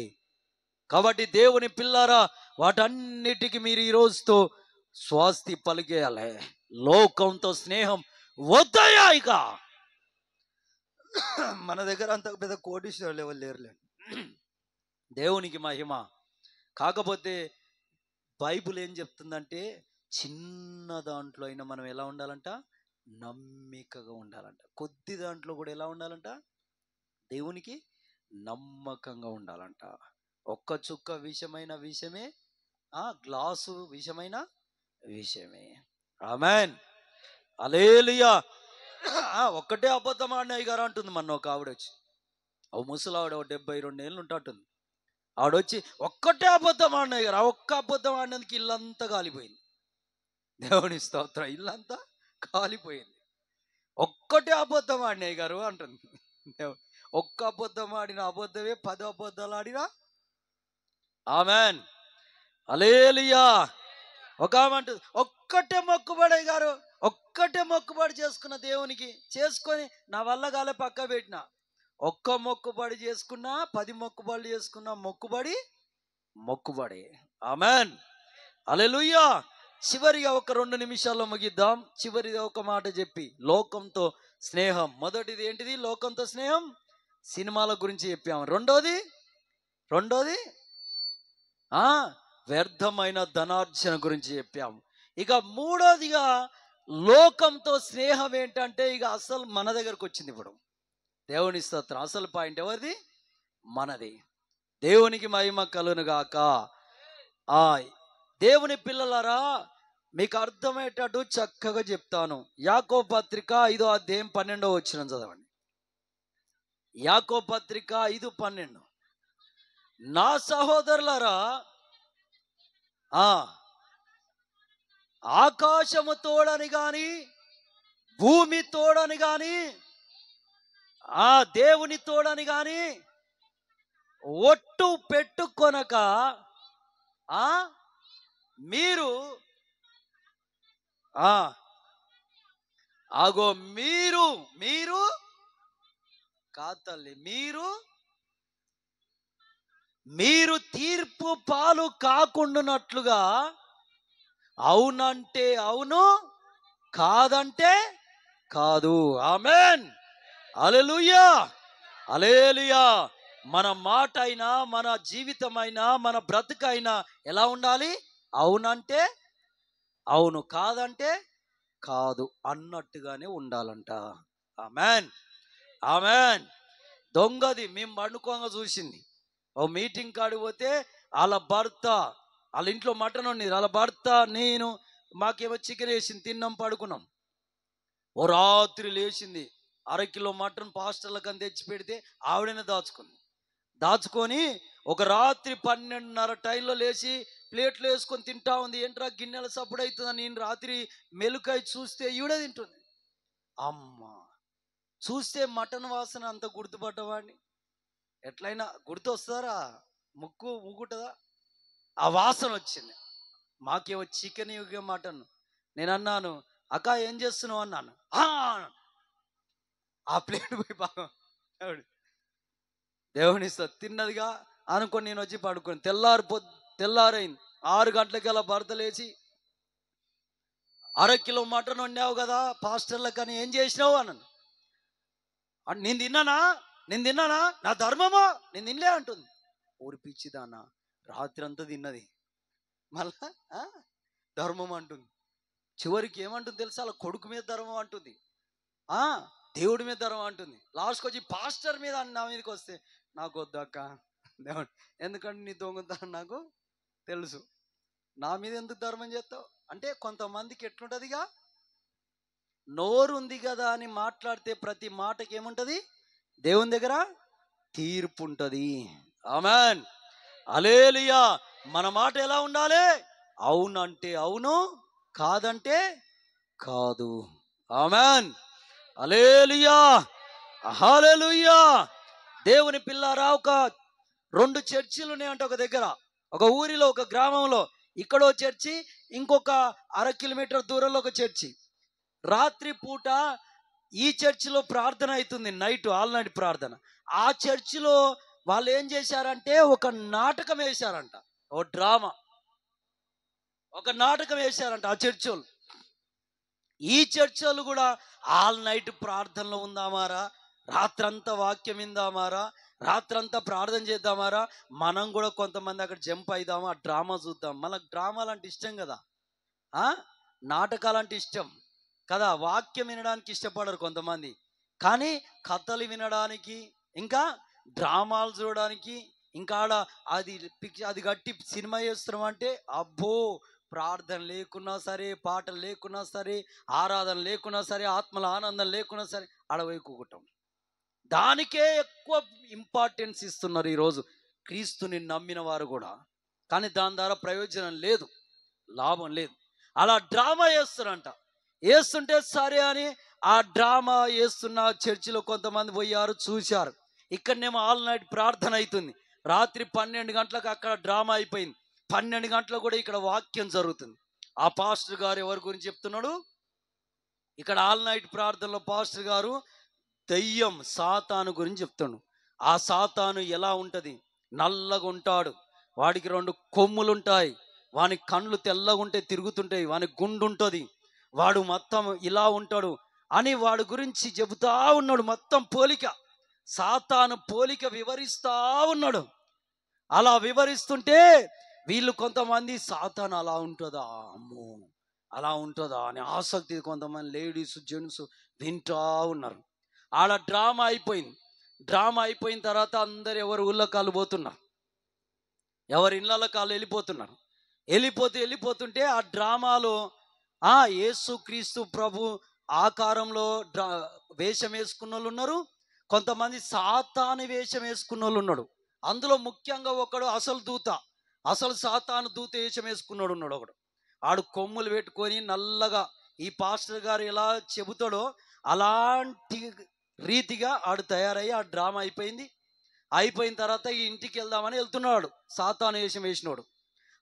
కాబట్టి దేవుని పిల్లారా, వాటన్నిటికీ మీరు ఈ రోజుతో స్వాస్తి పలికేయాలి. లోకంతో స్నేహం వద్దయ్యా. ఇక మన దగ్గర అంత పెద్ద కోటీశ్వరులు ఎవరు లేరులే. దేవునికి మహిమ. కాకపోతే బైబుల్ ఏం చెప్తుందంటే, చిన్న దాంట్లో అయినా మనం ఎలా ఉండాలంట? నమ్మికగా ఉండాలంట. కొద్ది దాంట్లో కూడా ఎలా ఉండాలంట? దేవునికి నమ్మకంగా ఉండాలంట. ఒక్క చుక్క విషమైన విషయమే, గ్లాసు విషమైన విషయమే. ఆమెన్, హల్లెలూయా. ఒక్కటే అబద్ధం ఆడినాయి గారు అంటుంది. మొన్న ఒక ఆవిడ వచ్చి, ఓ ముసలావిడ 72 ఏళ్ళు ఉంటాటుంది. ఆవిడొచ్చి ఒక్కటే అబద్ధం ఆడినాయి గారు. ఆ ఒక్క అబద్ధం ఆడినందుకు ఇల్లంతా కాలిపోయింది. దేవుని స్తోత్రం. ఇల్లంతా కాలిపోయింది. ఒక్కటే అబద్ధం ఆడినాయి గారు అంటుంది. ఒక్క అబద్ధం ఆడిన అబద్ధమే 10 అబద్ధాలు ఆడినా. ఆమెన్, హల్లెలూయా. ఒక ఆమె అంటుంది, ఒక్కటే మొక్కుబడి గారు, ఒక్కటే మొక్కుబడి చేసుకున్న దేవునికి చేసుకొని నా వల్ల కాలే పక్క పెట్టిన. ఒక్క మొక్కుబడి చేసుకున్నా 10 మొక్కుబడులు చేసుకున్నా మొక్కుబడి. ఆమెన్, హల్లెలూయా. చివరిగా ఒక 2 నిమిషాల్లో ముగిద్దాం. చివరిగా ఒక మాట చెప్పి, లోకంతో స్నేహం. మొదటిది ఏంటిది? లోకంతో స్నేహం. సినిమాల గురించి చెప్పాము. రెండోది వ్యర్థమైన ధనార్జన గురించి చెప్పాము. ఇక మూడోదిగా లోకంతో స్నేహం ఏంటంటే, ఇక అసలు మన దగ్గరకు వచ్చింది ఇప్పుడు. దేవుని స్తోత్రం. అసలు పాయింట్ ఎవరిది? మనది. దేవునికి మహిమ కలుగును గాక. దేవుని పిల్లలారా, మీకు అర్థమయ్యేటట్టు చక్కగా చెప్తాను. యాకోబు పత్రిక 5వ అధ్యాయం 12వ వచనం చదవండి. యాకోబు పత్రిక 5:12. నా సహోదరులారా, ఆకాశము తోడని గాని భూమి తోడని గాని దేవుని తోడని గాని ఒట్టు పెట్టుకొనక మీరు మీరు కాదు తల్లి, మీరు తీర్పు పాలు కాకుండానట్లుగా అవునంటే అవును, కాదంటే కాదు. ఆమెన్, హల్లెలూయా, హల్లెలూయా. మన మాట అయినా, మన జీవితం అయినా, మన బ్రతుకైనా ఎలా ఉండాలి? అవునంటే అవును, కాదంటే కాదు అన్నట్టుగానే ఉండాలంట. Amen, amen. దొంగది మేము పండుకోగా చూసింది. ఓ మీటింగ్ కాడికి పోతే వాళ్ళ ఇంట్లో మటన్ ఉండేది. వాళ్ళ భర్త, నేను, మాకేమో చికెన్ వేసింది, తిన్నాం, పడుకున్నాం. ఓ రాత్రి లేచింది, 1/2 కిలో మటన్ పాస్టర్లకు అని తెచ్చి పెడితే ఆవిడనే దాచుకొని ఒక రాత్రి 12:30 టైంలో లేచి ప్లేట్లు వేసుకొని తింటా ఉంది. ఏంట్రా గిన్నెల సప్పుడు అవుతుందని నేను రాత్రి మెలుకై చూస్తే ఈవిడే తింటుంది. అమ్మ, చూస్తే మటన్ వాసన అంత గుర్తుపట్టవాడిని. ఎట్లయినా గుర్తు వస్తారా? ముక్కు ఊగుంటుందా? ఆ వాసన వచ్చింది. మాకేమో చికెన్ యుగ మటన్. నేను అన్నాను, అక్క ఏం చేస్తున్నావు అన్నాను. ఆ ప్లేట్ పోయి బాగా దేవుని తిన్నదిగా అనుకొని నేను వచ్చి పడుకొని తెల్లారైంది. 6 గంటలకల్లా భర్త లేచి, 1/2 కిలో మటన్ వండావు కదా పాస్టర్లకని ఏం చేసినావు అన్నాను. నేను తిన్నానా నా ధర్మమా, నేను తినలే అంటుంది. ఊరిపిచ్చిదానా, రాత్రి అంతా తిన్నది, మళ్ళా ధర్మం అంటుంది. చివరికి ఏమంటుంది తెలుసా? అలా కొడుకు మీద ధర్మం అంటుంది, దేవుడి మీద ధర్మం అంటుంది. లాస్ట్కి వచ్చి పాస్టర్ మీద నా మీదకి వస్తే నాకు వద్దు అక్క దేవుడు, ఎందుకంటే నీ దొంగతనం నాకు తెలుసు, నా మీద ఎందుకు ధర్మం చేస్తావు అంటే, కొంతమందికి ఎట్లుంటదిగా, నోరు ఉంది కదా అని మాట్లాడితే ప్రతి మాటకి ఏముంటది? దేవుని దగ్గర తీర్పు ఉంటుంది. ఆమెన్, హల్లెలూయా. మన మాట ఎలా ఉండాలి? అవునంటే అవును, కాదంటే కాదు. ఆమెన్, హల్లెలూయా, హల్లెలూయా. దేవుని పిల్లారా, ఒక 2 చర్చిలు ఉన్నాయంట ఒక దగ్గర, ఒక ఊరిలో, ఒక గ్రామంలో. ఇక్కడో చర్చి, ఇంకొక 1/2 కిలోమీటర్ దూరంలో ఒక చర్చి. రాత్రి పూట ఈ చర్చిలో ప్రార్థన అవుతుంది, ఆల్ నైట్ ప్రార్థన. ఆ చర్చిలో వాళ్ళు ఏం చేశారంటే ఒక నాటకం వేశారంట, ఒక నాటకం వేశారంట ఆ చర్చోళ్ళు. ఈ చర్చోళ్ళు కూడా ఆల్ నైట్ ప్రార్థనలో ఉందామారా, రాత్రంతా వాక్యం విందామారా, రాత్రంతా ప్రార్థన చేద్దామారా, మనం కూడా కొంతమంది అక్కడ జంప్ అయిదామా, ఆ డ్రామా చూద్దాం. మనకు డ్రామాలు అంటే ఇష్టం కదా, నాటకాలు అంటే ఇష్టం కదా. వాక్యం వినడానికి ఇష్టపడరు కొంతమంది, కానీ కథలు వినడానికి, ఇంకా డ్రామాలు చూడడానికి, ఇంకా అది గట్టి సినిమా చేస్తున్నాం అంటే అబ్బో, ప్రార్థన లేకున్నా సరే, పాటలు లేకున్నా సరే, ఆరాధన లేకున్నా సరే, ఆత్మల ఆనందం లేకున్నా సరే అడవైకుంటాం. దానికే ఎక్కువ ఇంపార్టెన్స్ ఇస్తున్నారు ఈరోజు క్రీస్తుని నమ్మిన వారు కూడా. కానీ దాని ద్వారా ప్రయోజనం లేదు, లాభం లేదు. అలా డ్రామా చేస్తారంట. వేస్తుంటే సరే అని ఆ డ్రామా వేస్తున్న చర్చిలో కొంతమంది పోయారు, చూశారు. ఇక్కడనేమో ఆల్ నైట్ ప్రార్థన అవుతుంది. రాత్రి 12 గంటలకు అక్కడ డ్రామా అయిపోయింది. 12 గంటలకు కూడా ఇక్కడ వాక్యం జరుగుతుంది. ఆ పాస్టర్ గారు ఎవరి గురించి చెప్తున్నాడు? ఇక్కడ ఆల్ నైట్ ప్రార్థనలో పాస్టర్ గారు దెయ్యం సాతాను గురించి చెప్తాడు. ఆ సాతాను ఎలా ఉంటది? నల్లగా ఉంటాడు, వాడికి 2 కొమ్ములు ఉంటాయి, వాని కళ్ళు తెల్లగా ఉంటే తిరుగుతుంటాయి, వాని గుండు ఉంటుంది, వాడు మొత్తం ఇలా ఉంటాడు అని వాడి గురించి చెబుతా ఉన్నాడు. మొత్తం పోలిక, సాతాను పోలిక వివరిస్తా ఉన్నాడు. అలా వివరిస్తుంటే వీళ్ళు కొంతమంది సాతాను అలా ఉంటుందా, అమ్మో అలా ఉంటుందా అని ఆసక్తి కొంతమంది లేడీస్ జెంట్స్ వింటా ఉన్నారు. ఆడ డ్రామా అయిపోయింది. డ్రామా అయిపోయిన తర్వాత అందరు ఎవరు ఊళ్ళో కాళ్ళు పోతున్నారు, ఎవరి ఇళ్ళ కాళ్ళు వెళ్ళిపోతున్నారు. వెళ్ళిపోతుంటే ఆ డ్రామాలో యేసు క్రీస్తు ప్రభు ఆకారంలో వేషం వేసుకున్న వాళ్ళు ఉన్నారు, కొంతమంది సాతాను వేషం వేసుకున్న వాళ్ళు ఉన్నాడు. అందులో ముఖ్యంగా ఒకడు అసలు సాతాను దూత వేషం వేసుకున్నాడు ఉన్నాడు ఒకడు. ఆడు కొమ్ములు పెట్టుకొని నల్లగా, ఈ పాస్టర్ గారు ఎలా చెబుతాడో అలాంటి రీతిగా ఆడు తయారయ్యి ఆ డ్రామా అయిపోయిన తర్వాత ఇంటికి వెళ్దామని వెళ్తున్నాడు సాతాను వేషం వేసినోడు.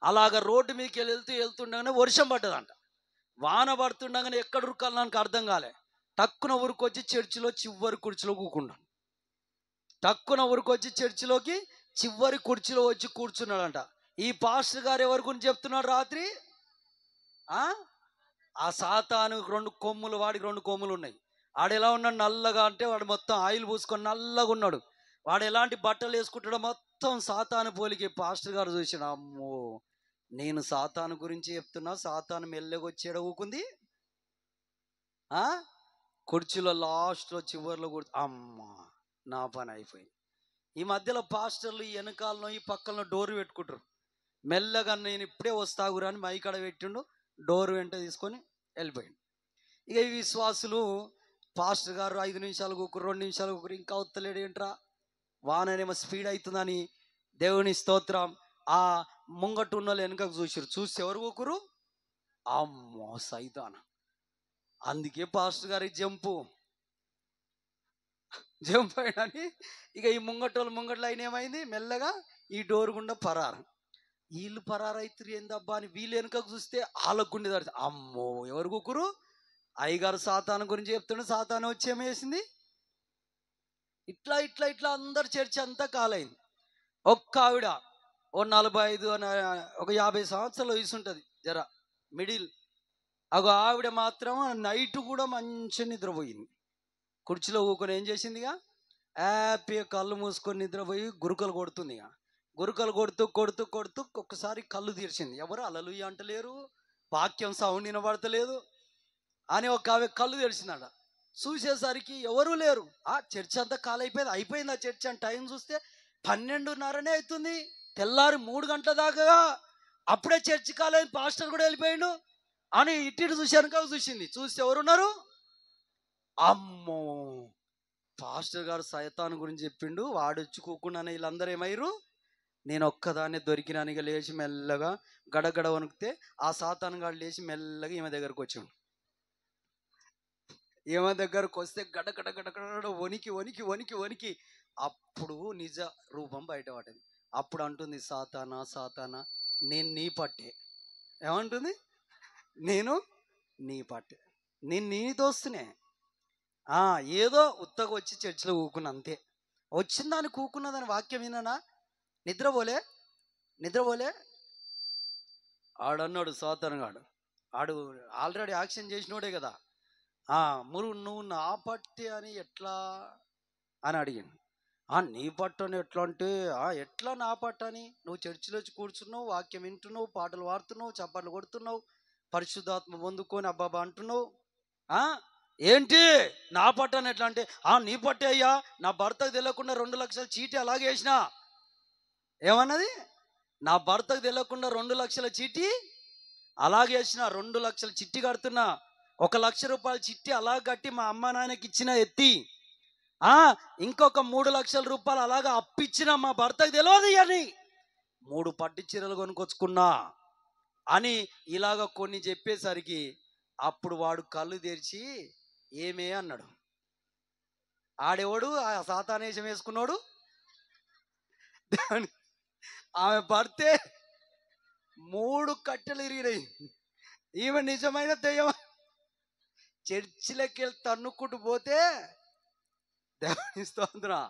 అలాగ రోడ్డు మీదకి వెళ్తుండగానే వర్షం పడ్డదంట. వాన పడుతుండగానే ఎక్కడ ఉరకాలి నాకు అర్థం కాలే. టక్కున ఊరికొచ్చి చర్చిలో చివరి కుర్చీలో కూకున్నాడు. టక్కున ఊరికొచ్చి చర్చిలోకి చివరి కుర్చీలో వచ్చి కూర్చున్నాడంట. ఈ పాస్టర్ గారు ఎవరి గురించి చెప్తున్నాడు రాత్రి? ఆ సాతాను 2 కొమ్ములు, వాడికి 2 కొమ్ములు ఉన్నాయి. వాడు ఎలా ఉన్నాడు? నల్లగా, అంటే వాడు మొత్తం ఆయిల్ పూసుకొని నల్లగా ఉన్నాడు. వాడు ఎలాంటి బట్టలు వేసుకుంటాడో మొత్తం సాతాను పోలికి. పాస్టర్ గారు చూసాడు, అమ్మో నేను సాతాను గురించి చెప్తున్నా, సాతాను మెల్లగా వచ్చేడ ఊకుంది. కుర్చీలో లాస్ట్లో చివరిలో అమ్మ నా పని అయిపోయింది. ఈ మధ్యలో పాస్టర్లు ఈ వెనకాలను ఈ పక్కలను డోర్ పెట్టుకుంటారు. మెల్లగా నేను ఇప్పుడే వస్తాగురా అని మైకాడ పెట్టిండు, డోర్ వెంట తీసుకొని వెళ్ళిపోయిండు. ఇక ఈ విశ్వాసులు పాస్టర్ గారు 5 నిమిషాలు కూకురు, 2 నిమిషాలు కూకురు, ఇంకా వస్తలేడు ఏంట్రా, వాననేమో స్పీడ్ అవుతుందని దేవుని స్తోత్రం. ఆ ముంగట్టు ఉన్న వాళ్ళు వెనకకు చూసి ఎవరు కూకురు? అమ్మో సైతాన. అందుకే పాస్టర్ గారి జంపు. జంప్ అయ్యాడని ఇక ఈ ముంగట్లో అయిన ఏమైంది, మెల్లగా ఈ డోర్ గుండా పరారు. వీళ్ళు పరారైతురు ఏందబ్బా అని వీళ్ళు వెనుకకు చూస్తే వాళ్ళకు గుండె తడిచి, అమ్మో ఎవరు కుక్కురు, అయ్యగారు సాతాను గురించి చెప్తుండే సాతాను వచ్చి ఏమేసింది. ఇట్లా ఇట్లా ఇట్లా అందరు చర్చ అంతా కాలైంది. ఒక్క ఆవిడ ఓ 45 ఒక 50 సంవత్సరాలు వయసు ఉంటుంది, జర మిడిల్. ఆవిడ మాత్రం నైట్ కూడా మంచిగా నిద్రపోయింది. కుర్చీలో కూకొని ఏం చేసిందిగా, హ్యాపీగా కళ్ళు మూసుకొని నిద్రపోయి గురుకలు కొడుతుంది. ఇక గురుకలు కొడుతూ కొడుతూ కొడుతూ ఒక్కసారి కళ్ళు తీర్చింది. ఎవరు హల్లెలూయా అంటలేరు, వాక్యం సౌండ్ వినబడతలేదు అని ఒక ఆమె కళ్ళు తెరిచిందట. చూసేసరికి ఎవరూ లేరు. చర్చ్ అంతా అయిపోయింది ఆ చర్చ్ అని టైం చూస్తే 12:30 అవుతుంది. తెల్లారి 3 గంటల దాకా అప్పుడే చర్చ్ కాలేదు, పాస్టర్ కూడా వెళ్ళిపోయిండు అని ఇటు చూశాను. చూసింది, చూస్తే ఎవరున్నారు, అమ్మో పాస్టర్ గారు సైతాను గురించి చెప్పిండు, వాడు వచ్చి కూకున్నాను. వీళ్ళందరూ ఏమయ్యారు, నేను ఒక్కదాన్ని దొరికినాను. ఇక లేచి మెల్లగా గడగడ వణికితే ఆ సాతాను గాడు లేచి మెల్లగా ఈమె దగ్గరకు వచ్చాడు. ఈమె దగ్గరకు వస్తే గడగడ గడగడ వణికి వణికి వణికి వణికి అప్పుడు నిజ రూపం బయటపడింది. అప్పుడు అంటుంది, సాతానా సాతానా నేను నీ పట్టే. ఏమంటుంది, నేను నీ పట్టే, నేను నీ దోస్తునే. ఏదో ఉత్తగా వచ్చి చర్చిలో కూకున్నా అంతే. వచ్చిందాన్ని కూకున్నదాని వాక్యం విననా, నిద్రపోలే ఆడన్నాడు సాతానుగాడు. ఆడు ఆల్రెడీ యాక్షన్ చేసినోడే కదా. నువ్వు నా పట్టే అని ఎట్లా అని అడిగాను. నీ పట్టని ఎట్లా అంటే, ఎట్లా నా పట్టని, నువ్వు చర్చిలో వచ్చి కూర్చున్నావు, వాక్యం వింటున్నావు, పాటలు పాడుతున్నావు, చప్పట్లు కొడుతున్నావు, పరిశుద్ధాత్మ పొందుకొని అబ్బాబా అంటున్నావు. ఏంటి నా పట్టని ఎట్లా అంటే, నీ పట్టే అయ్యా, నా భర్తకు తెలియకుండా 2 లక్షల చీటీ అలాగే వేసిన. ఏమన్నది, నా భర్తకు తెలియకుండా 2 లక్షల చీటీ అలాగే వేసిన, 2 లక్షల చిట్టి కడుతున్నా, 1 లక్ష రూపాయల చిట్టి అలా కట్టి మా అమ్మ నాన్నకి ఇచ్చిన ఎత్తి, ఇంకొక 3 లక్షల రూపాయలు అలాగా అప్పిచ్చిన, మా భర్తకు తెలియదు అని 3 పట్టు చీరలు కొనుక్కొచ్చుకున్నా అని ఇలాగ కొన్ని చెప్పేసరికి అప్పుడు వాడు కళ్ళు తెరిచి ఏమే అన్నాడు. ఆడేవాడు ఆ సాతానేశం వేసుకున్నాడు. ఆమె భర్తే 3 కట్టెలు ఇరిగినాయి. ఈమె నిజమైన దెయ్యం. చర్చిలోకి వెళ్ళి తన్నుకుంటూ పోతే, దేవుని స్తోత్రం,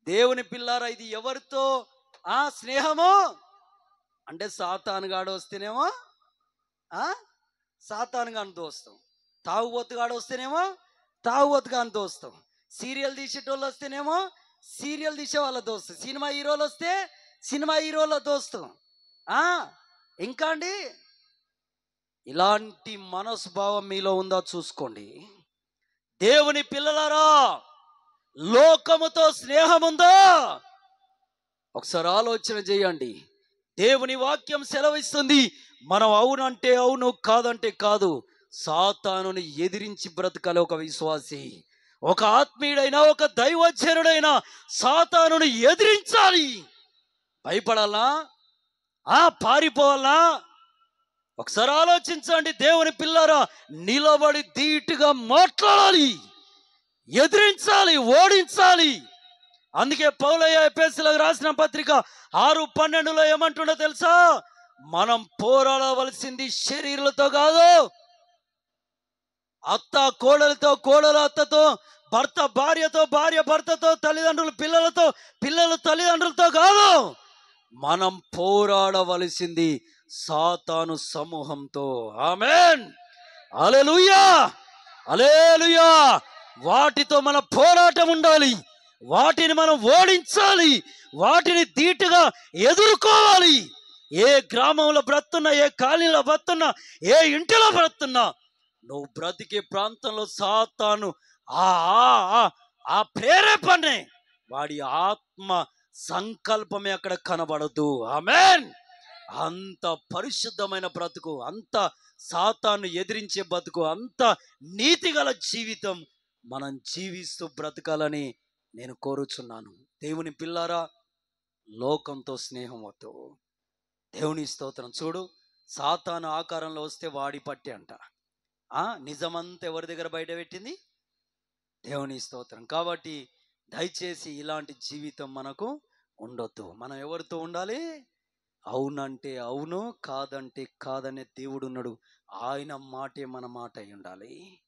దేవుని పిల్లారా, ఇది ఎవరితో స్నేహము అంటే సాతానుగాడు వస్తేనేమో సాతానుగాని దోస్తాం, తాగుబోతుగాడు వస్తేనేమో తాగుబోతుగాని దోస్తాం, సీరియల్ తీసేటోళ్ళు వస్తేనేమో సీరియల్ తీసే వాళ్ళ దోస్తాం, సినిమా హీరోలు వస్తే సినిమా హీరోల దోస్తాం. ఇంకా అండి, ఇలాంటి మనస్భావం మీలో ఉందా చూసుకోండి. దేవుని పిల్లలారా, లోకముతో స్నేహం ఉందా ఒకసారి ఆలోచన చేయండి. దేవుని వాక్యం సెలవిస్తుంది, మనం అవునంటే అవును, కాదంటే కాదు. సాతానుని ఎదిరించి బ్రతకాలి ఒక విశ్వాసి, ఒక ఆత్మీయుడైనా, ఒక దైవజనుడైనా సాతానుని ఎదిరించాలి. భయపడాలా, పారిపోవాలా? ఒకసారి ఆలోచించండి. దేవుని పిల్లారా, నిలబడి ధీటుగా మాట్లాడాలి, ఎదిరించాలి, ఓడించాలి. అందుకే పౌలయ్య ఎఫెసీయులకు రాసిన పత్రిక 6:12 ఏమంటుండో తెలుసా, మనం పోరాడవలసింది శరీరులతో కాదు, అత్త కోడలతో, కోడలు అత్తతో, భర్త భార్యతో, భార్య భర్తతో, తల్లిదండ్రులు పిల్లలతో, పిల్లలు తల్లిదండ్రులతో కాదు. మనం పోరాడవలసింది సాతాను సమూహంతో. ఆమేన్, హల్లెలూయా, హల్లెలూయా. వాటితో మన పోరాటం ఉండాలి, వాటిని మనం ఓడించాలి, వాటిని ధీటుగా ఎదుర్కోవాలి. ఏ గ్రామంలో బ్రతున్నా, ఏ కాలనీలో బ్రతున్నా, ఏ ఇంటిలో బ్రతున్నా, నువ్వు బ్రతికే ప్రాంతంలో సాతాను ఆ ప్రేరేపణే, వాడి ఆత్మ సంకల్పమే అక్కడ కనబడదు. ఆమేన్. అంత పరిశుద్ధమైన బ్రతుకు, అంత సాతాను ఎదిరించే బ్రతుకు, అంత నీతిగల జీవితం మనం జీవిస్తూ బ్రతకాలని నేను కోరుచున్నాను. దేవుని పిల్లారా, లోకంతో స్నేహం వద్దు. దేవుని స్తోత్రం. చూడు, సాతాను ఆకారంలో వస్తే వాడి పట్టే అంట. నిజమంతా ఎవరి దగ్గర బయట పెట్టింది? దేవుని స్తోత్రం. కాబట్టి దయచేసి ఇలాంటి జీవితం మనకు ఉండొద్దు. మనం ఎవరితో ఉండాలి? అవునంటే అవును, కాదంటే కాదనే దేవుడు ఉన్నాడు. ఆయన మాటే మన మాట అయి ఉండాలి.